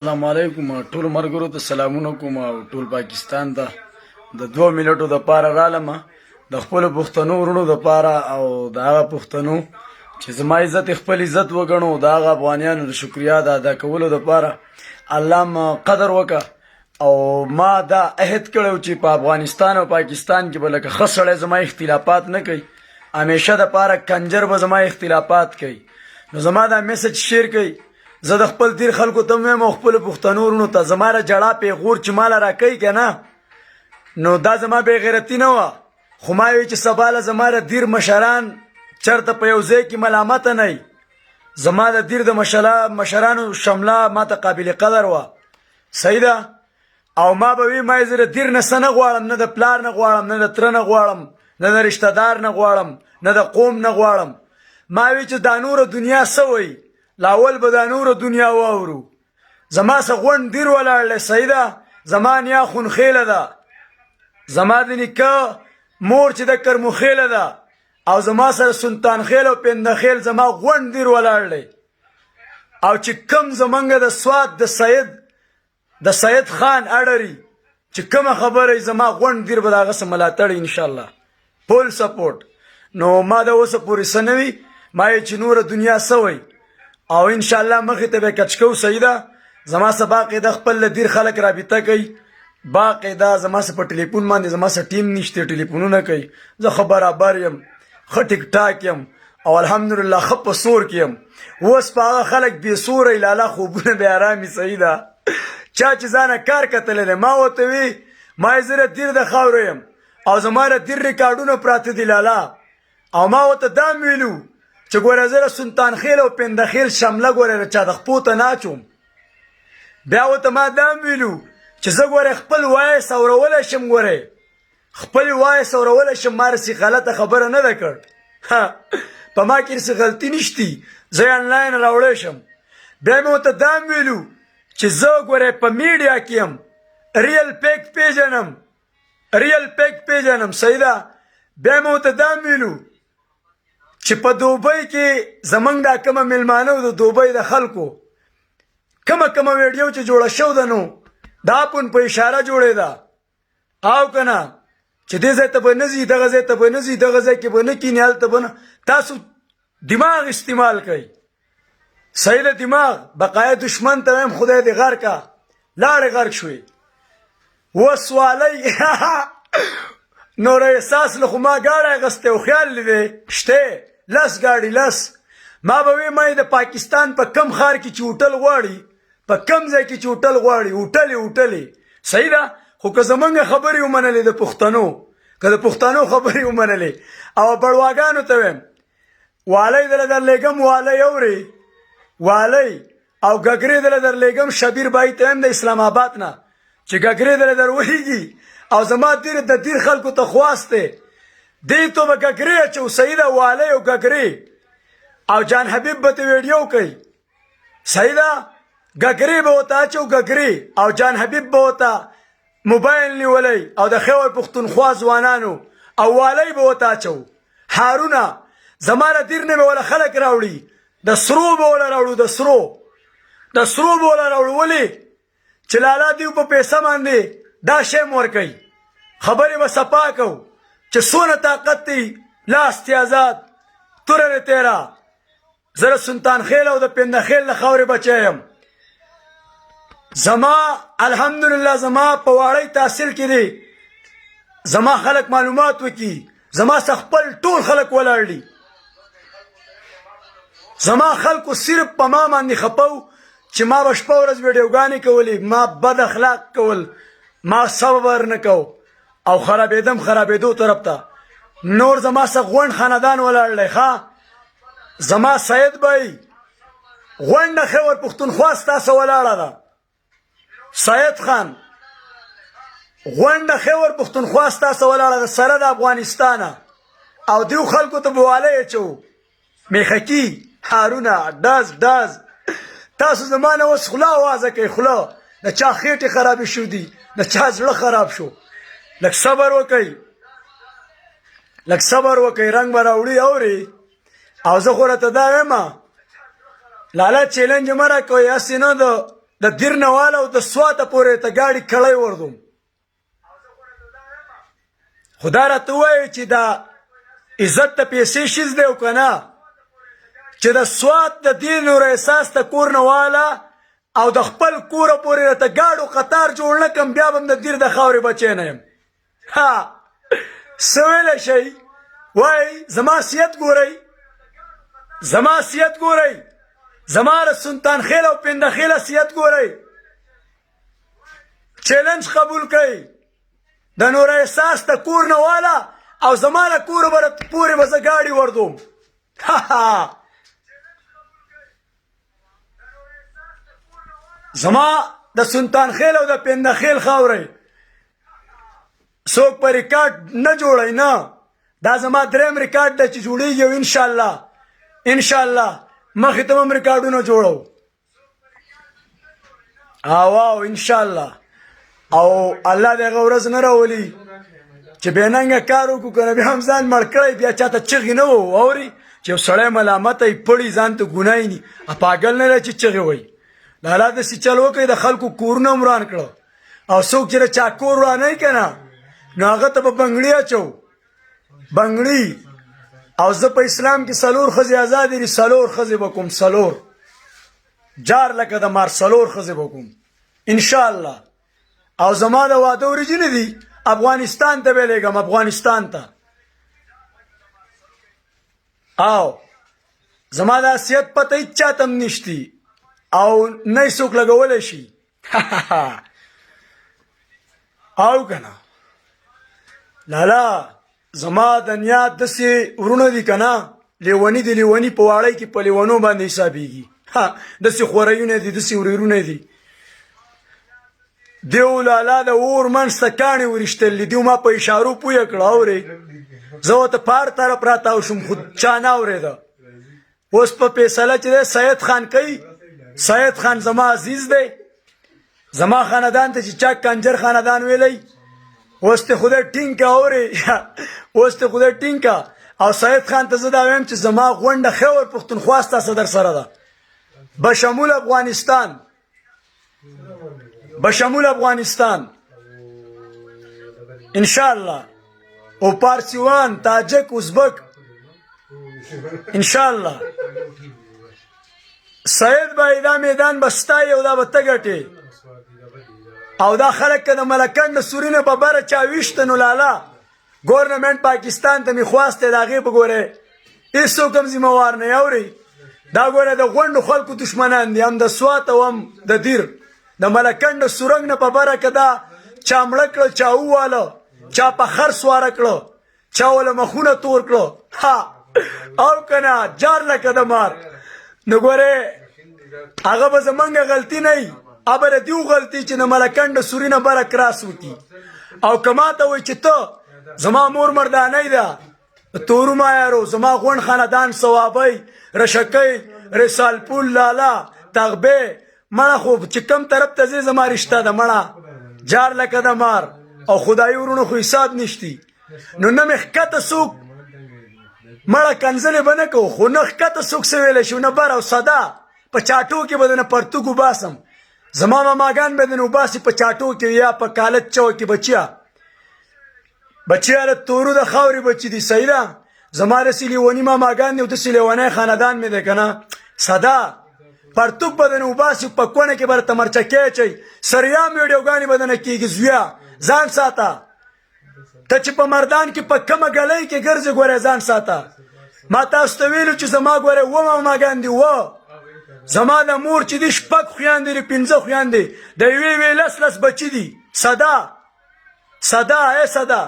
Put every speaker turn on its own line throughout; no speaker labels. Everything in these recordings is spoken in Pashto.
السلام علیکم ټول مرګرو ته سلامونه کوم او ټول پاکستان ته د 2 منټو د پاره رالم د خپل پښتنو ورونو د پاره او د هغه پښتنو چې زما عزت خپل عزت وګڼو د هغه افغانانو د شکریا ادا کولو د پاره الله ما قدر وکا او ما دا عهد کړو چې په افغانستان او پاکستان کې بلکه خسړې زما اختلافات نه کوي همیشه د پاره کنجر به زما اختلافات کوي نو زما دا میسج شیر کوي زه د خپل تیر خلکو ته مې مو خپل پښتنو ورونو ته زماره جړه پیغور چې مال را کوي کنه نو دا زما بے غیرتی نه و خو ما وی چې سباله زماره دیر مشران چرته په یو ځای کې ملامت نه زما د دیر د مشرانو شمله ما ته قابل قدر و صحیح ده او ما به وی ما زره دیر نه سنه غواړم نه د پلار نه غواړم نه د تر نه غواړم نه د رشتہ دار نه غواړم نه د قوم نه غواړم ما وی چې د نور دنیا سوي لاول به د نور دنیا واورو زما سه غون دیر ولاړل سیدا زمان یا خون خیله ده زما د نیکه مور چې د کرمو خیله ده او زما سره سلطان خیل او پند خیل زما غون دیر ولاړل او چې کم زمنګ د سواد د سید خان اډری چې کوم خبره زما غون دیر به داغه سملاتړ ان شاء الله فول سپورټ نو ما دا اوس پوری سنوي ما چې نور دنیا سوي او ان شاء الله مخې ته به کچکو سیدا زما سره باقاعده خپل دیر خلک رابطه کوي باقاعده زما سره په ټلیفون باندې زما سره ټیم نشته ټلیفونونه کوي زه خبر يم خ ټیک ټاک يم او الحمدلله خپ سور کیم اوس په خلک به سور لاله خوبونه به آرامي سیدا چا چې ځانه کار کتل ما وته وی ما زره دیر د خاورم او زما را دیر ریکارډونه پراته دی لاله او ما وته دا ویلو چې ګوره زره سلطان خیل او پند خیل شمله ګوره چا د خپوته ناچوم بیا وته ما دا ویلو چې زه ګوره خپل وای سورول شم ګوره خپل وای سورول شم مارسي غلطه خبره نه ده کړ په ما کې څه غلطي نشتی زه آنلاین راوړې شم بیا مې وته دا ویلو چې زه ګوره په میډیا کې يم ریل پیک پیژنم سیدا بیا مې وته دا ویلو چې په دوبۍ کې زمنګ دا کومه ملمانه د دوبۍ د خلکو کومه ویډیو چې جوړه شو ده نو دا پون په اشاره جوړې ده او کنه چې دې ځای ته به نزي دغه ځای ته به نزي دغه ځای کې به نه کینې هلته به نه تاسو دماغ استعمال کوئ صحیح ده دماغ بقایا دشمن ته ویم خدای دې غر کا لاړې غرق شوې وسوالی نور احساس له خو ما ګاډی اخیستی او خیال لیدی شته لس ګاډي لس ما به وی ما د پاکستان په کم ښار کې چې هوټل غواړي په کم ځای کې چې هوټل غواړي هوټلې صحیح ده خو که زمونږ خبرې ومنلې د پښتنو که د پښتنو خبرې ومنلې او بړواګانو ته ویم والی دله درلیږم والی اورې والی او ګګرې دله درلیږم شبیر بای ته ویم د اسلام آباد نه چې ګګرې دله در ولیږي او زما دیر د دیر خلکو ته خواسته دی تو به ګګرې اچو صحیح ده والی او ګګرې او جان حبیب به ته ویډیو کوي صحیح ده ګګرې به ورته اچو ګګرې او جان حبیب به ورته موبایل نیولی او د خیبر پښتونخوا ځوانانو او والی به ورته اچو هارونه زما د دیر نه به وله خلک راوړي د سرو به وله راوړو د سرو به وله راوړو ولې چې لالا دیو په پیسه باندې دا شی مور کوي خبرې به صفا کو چې څونه طاقت دی لاس تیازات توره تیرا زره سلطان خیل او د پند خیل له خاورې بچی یم زما الحمدلله زما په واړی تحصیل کې دی زما خلک معلومات وکي زما څخه خپل ټول خلک ولاړ دي زما خلکو صرف په ما باندې خپو چې ما به شپه ورځ ویډیوګانې کولې ما بد اخلاق کول ما صبر نه کو او خرابېدو طرف ته نور زما څخه غونډ خاندان ولاړلی ښه زما سید بای غونډه خیبر پښتونخوا ستاسو ولاړه ده سید خان غونډه خیبر پښتونخوا ستاسو ولاړه ده سره د افغانستانه او دیو خلکو ته به والی اچو میخکي هارونه ډز تاسو زما نه اوس خوله اوازه کوئ خوله د چا خېټې خرابې شو دي د چا زړه خراب شو لږ صبر وکئ رنګ به راوړي اورې او زه خو راته دا وایم لالا چیلنج مه راکوئ هسې نه د د دیر نه واله او د سواته پورې ته ګاډي کړی وردوم خو دا راته ووایي چې دا عزت ته پیسې شیز دی او که نه چې د سوات د دې نور احساس ته کور نه واله او د خپل کوره پورې راته ګاډو قطار جوړ نه کړم بیا به هم د دیر د خاورې بچی نه یم ها څه ویلی شئ وایي زما صحت ګورئ زما صحت ګورئ زما د سلطان خیل او پنده خیله صحت ګورئ چیلنج قبول کړئ د نور احساس ته کور نه واله او زما له کوره پورې به زه ګاډي وردوم زما د سلطان خیل او د پنده خیل خاورئ څوک په ریکارډ نه جوړئ نه دا زما دریم ریکارډ ده چې جوړېږي او انشاءالله انشاءالله مخې ته هم ریکارډونه جوړو او انشاءالله او الله د هغه ورځ نه راولي چې بېننګه کار وکړو که نه بیا هم ځان مړ کړی بیا چاته چغې نه وو اوري چې یو سړی ملامته یې پړي ځان ته ګناه ني پاګل نه دی چې چغې وایي لالا داسې چل وکړئ د خلکو کورونه هم وران کړه او څوک چې د چا کور ورانوي که نه نو هغه ته به بنګړي اچو بنګړي او زه په اسلام کې 4 ښځې ازادې دي 4 ښځې به کوم 4 جار لکه د مار 4 ښځې به کوم انشاءالله او زما د واده ورځې نه دي افغانستان ته به لېږم افغانستان ته او زما د حیثیت پته هېڅ چاته هم نشتي او نه یې څوک لګولی شي او که نه لالا زما د نیات داسې ورونه دي که نه لیوني دي لیوني په واړی کې په لیونو باندې حسابېږي داسې خوریونه دي داسې ورېرونه دي دیو لالا د اور منځ ته کاڼې ورېشتلي دیو ما په اشارو پویه کړه اورې زه ورته په هر طرف راتاو شوم خو چا نه اورېده اوس په فیصله چې دی سید خان کوي سید خان زما عزیز دی زما خاندان ته چې چا کنجر خاندان ویلی اوس ته خدای ټینګ که اورې اوس ته خدای ټینګ که او سید خان ته زه دا ویم چې زما غونډه خیور پښتونخوا ستاسو در سره ده بشمول افغانستان بشمول افغانستان انشاءالله او پارسیوان تاجک ازبک انشاءالله سید بای دا میدان بستای او دا به ته ګټې او دا خلک که د ملکنډ سورینه په بره چا ویشته نو لالا ګورنمنټ پاکستان ته مې خواست دی د هغې په ګورې هېڅوک هم ذمهوار نه یې اورئ دا ګوره د غونډو خلکو دشمنان دي هم د سوات او هم د دیر د ملکنډ سورنګ نه په بره که دا چا مړه کړه چا وواله چا په خر سواره کړه چا وله مخونه تور کړه او که نه جار لکه د مار نو ګورې هغه به زمونږ غلطي نه وي هغه به د دیو غلطي چې د ملکنډ سوري نه بره کراس وکړي او که ما ته وایي چې ته زما مور مردانۍ ده تورو مایارو زما غونډ خاندان ثوابی رشکی رسالپول لالا تغبه مړه خو چې کم طرف ته ځې زما رشته ده مړه جار لکه د مار او خدایي ورونو خو حساب نشتی نو نه مې ښکته څوک مړه کنځلې به نه کوو خو نه ښکته څوک څه ویلی شي نه بر او سده په چاټو کې به دنه پرتوګ وباسم زما ماماګان به دنه وباسي په چاټو کې یا په کالج چو کې بچیا د تورو د خاورې بچي دي صحیح ده زما داسې لیوني ماماګان دي او داسې لیونی خاندان مې دی که نه سده پرتوګ به دنه وباسي په کونه کې به درته مرچکې اچوي سریام ویډیوګانې به دنه کېږي زویه ځان ساته ته چې په مردان کې په کمه ګلۍ کې ګرځې ګورې ځان ساته ما تاسو ته ویلو چې زما ګورې 7 ماماګان دي زما د مور چې دي 6 خویندې دي 15 خویندې د یوې 10 بچي دي سده ای سده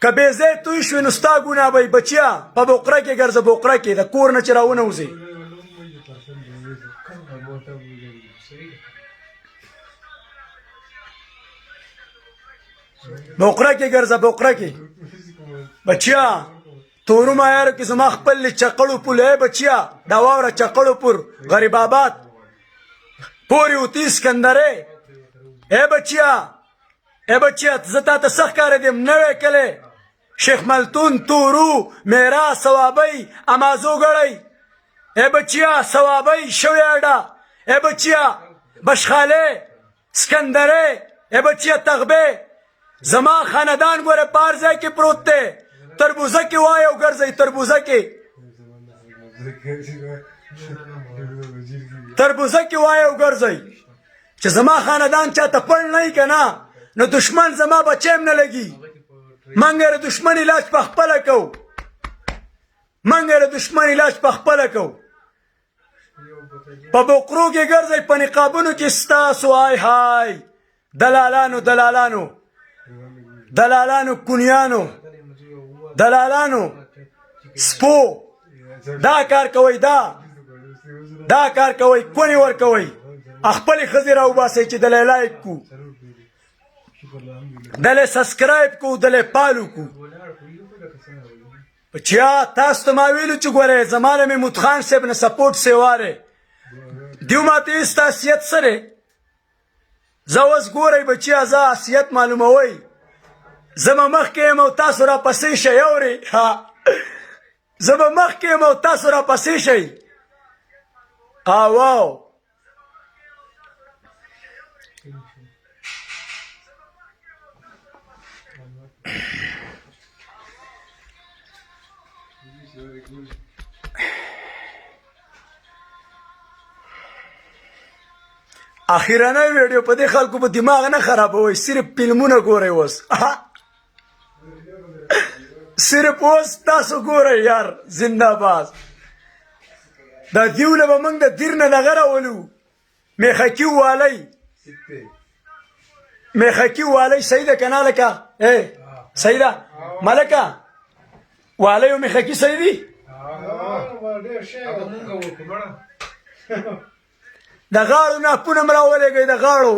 که بې ځای توی شوې نو ستا ګناه به بچیا په بوقره کې ګرځه بوقره کې د کور نه چې راونوځې بوقره کې ګرځه بوقره کې بچیا تورو مایارو کې زما خپل چقړو پول ای بچیا دا واوره چقړو پور غریب آباد پوری اوتی اسکندرې ای بچیا زه تا ته څه ښکاره دیم نوی کلی شیخ ملتون تورو میرا ثوابی امازو ګړی ای بچیا ثوابی شوی اډه ای بچیا بشخاله سکندره ای بچیا تغبه زما خاندان ګوره پار ځای کې پروت دی تربوزه کې وای او ګرځئ تربوزه کې تربوزه کې وای او ګرځئ چې زما خاندان چاته پړ نه که نه نو دشمن زما بچیم نه لګي منګه د دشمن علاج په خپله کوو منګه د دشمن علاج په خپله کوو په بقرو کې ګرځئ په نقابونو کې ستاسو های های دلالانو دلالانو دلالانو کنیانو دلالانو سپو دا کار کوئ دا کار کوئ کونې ورکوئ خپلې ښځې راوباسئ چې دلی لایک کو دلی سبسکرایب کو دلی پالو کو بچیا تاسو ته ما ویلو چې ګورئ زما له محمود خان صاحب نه سپورټ سیواری دیو ماته ایست حیثیت سره زه اوس ګورئ بچیا زه حیثیت معلوموئ زه به مخکې یم او تاسو راپسې شئ اورې زه به مخکې یم او تاسو راپسې شئ واو اخیرانه ویډیو په دې خلکو په دماغ نه خرابوئ صرف فلمونه ګورئ اوس صرف اوس تاسو ګورئ یار زنده باد دا دیوله به موږ د دیر نه دغه راولو میخکي والی میخکي والی صحیح ده که نه لکه صحیح ده ملکه والی و میخکي صحیح دي د غاړو ناپونه م راولېږئ د غاړو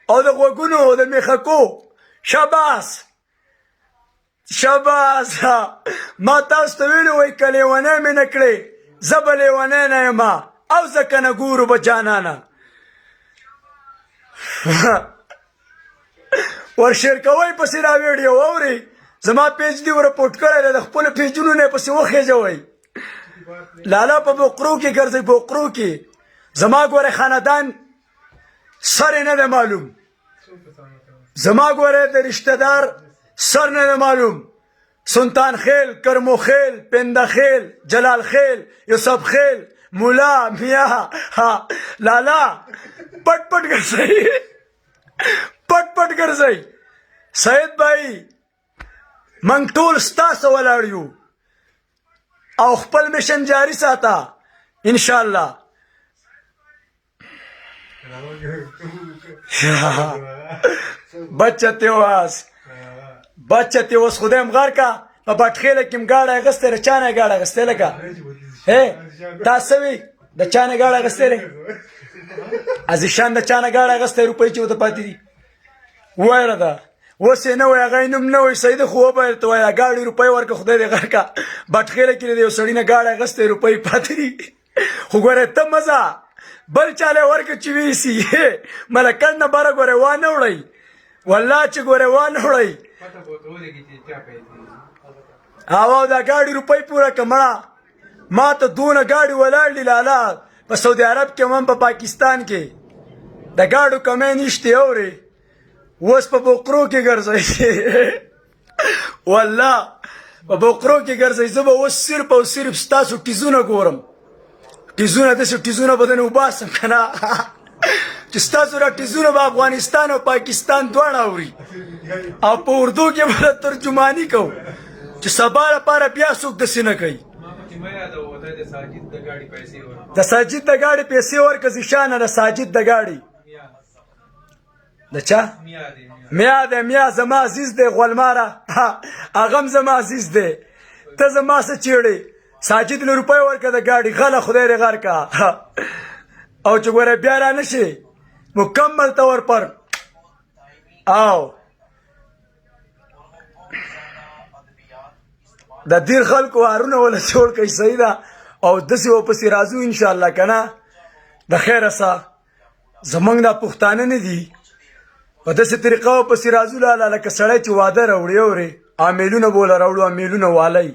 او د غوږونو د میخکو شاباس شاباس ما تاسو ته ویلي وایي که لیونی مې نه کړې زه به لیونی نه یم او زه که نه ګورو به جانانه ورشیر کوئ پسې را ویډیو اورئ زما پیج دې ورپورټ کړی دی د خپلو پیجونو نه یې پسې وخېژوئ لالا په بقرو کې ګرځئ بقرو کې زما ګوره خاندان سر نه ده معلوم زما ګوره د رشتہ دار سر نه ده معلوم سلطان خیل کرمو خیل پنده خیل جلال خیل یوسف خیل مولا میاں لالا پټ پټ ګرځئ پټ پټ ګرځئ سید بھائی منګ ټول ستاسو ولاړ یو او خپل میشن جاری ساته انشاءالله بچته اوس خدایم غار کا په بټخېله کې م ګاډی اخیستی د چا نه یې ګاډی اخیستی لکه تاسو وی د چا نه ګاډی اخیستی دی عزیشان د چا نه ګاډی اخیستی روپۍ چې ورته پاتې دي ووایه ده اوس یې نه وایي هغه یې نوم نه وایي صحیح ده خو وبه درته وایي ګاډي روپۍ ورکړه خدای دې غر کا بټخېله کې د یو سړي نه ګاډی اخیستی روپۍ پاتې دي خو ګوره ته مزه بل چاله ورکړه چې ویسي ملکڼ نه بره ګوره وانه وړئ والله چې ګوره وانه وړئ او دا ګاډي روپۍ پوره که مړه ما ته دونه ګاډي ولاړ دي لالا په سعودي عرب کې هم په پاکستان کې د ګاډو کمی نشتې اورې اوس په بقرو کې ګرځئ والله په بقرو کې ګرځئ زه به اوس صرف او صرف ستاسو ټیزونه ګورم ټیزونه داسې ټیزونه به درنه وباسم که نه چې ستاسو را ټیزونه به افغانستان او پاکستان دواړه اوري او په اردو کې به ترجماني کوو چې سبا لپاره بیا څوک داسې نه کوي د ساجد د ګاډي پیسې ورکړه زیشانه د ساجد د ګاډي د چا میا دی میا زما عزیز دی غولماره هغه هم زما عزیز دی ته زما څه چیړې ساجد له روپۍ ورکړه د ګاډي غله خدای دې غر کا او چې ګوره بیا را نه شي مکمل طور پر او د دیر خلکو هارونه ولا جوړ کوي صحیح ده او داسې ورپسې راځو انشاءالله که نه د خیره څه زموږ دا پښتانه نه دي په داسې طریقه ورپسې راځو لاله لکه سړی چې واده راوړي اورې امیلونه به وله راوړو امیلونه والی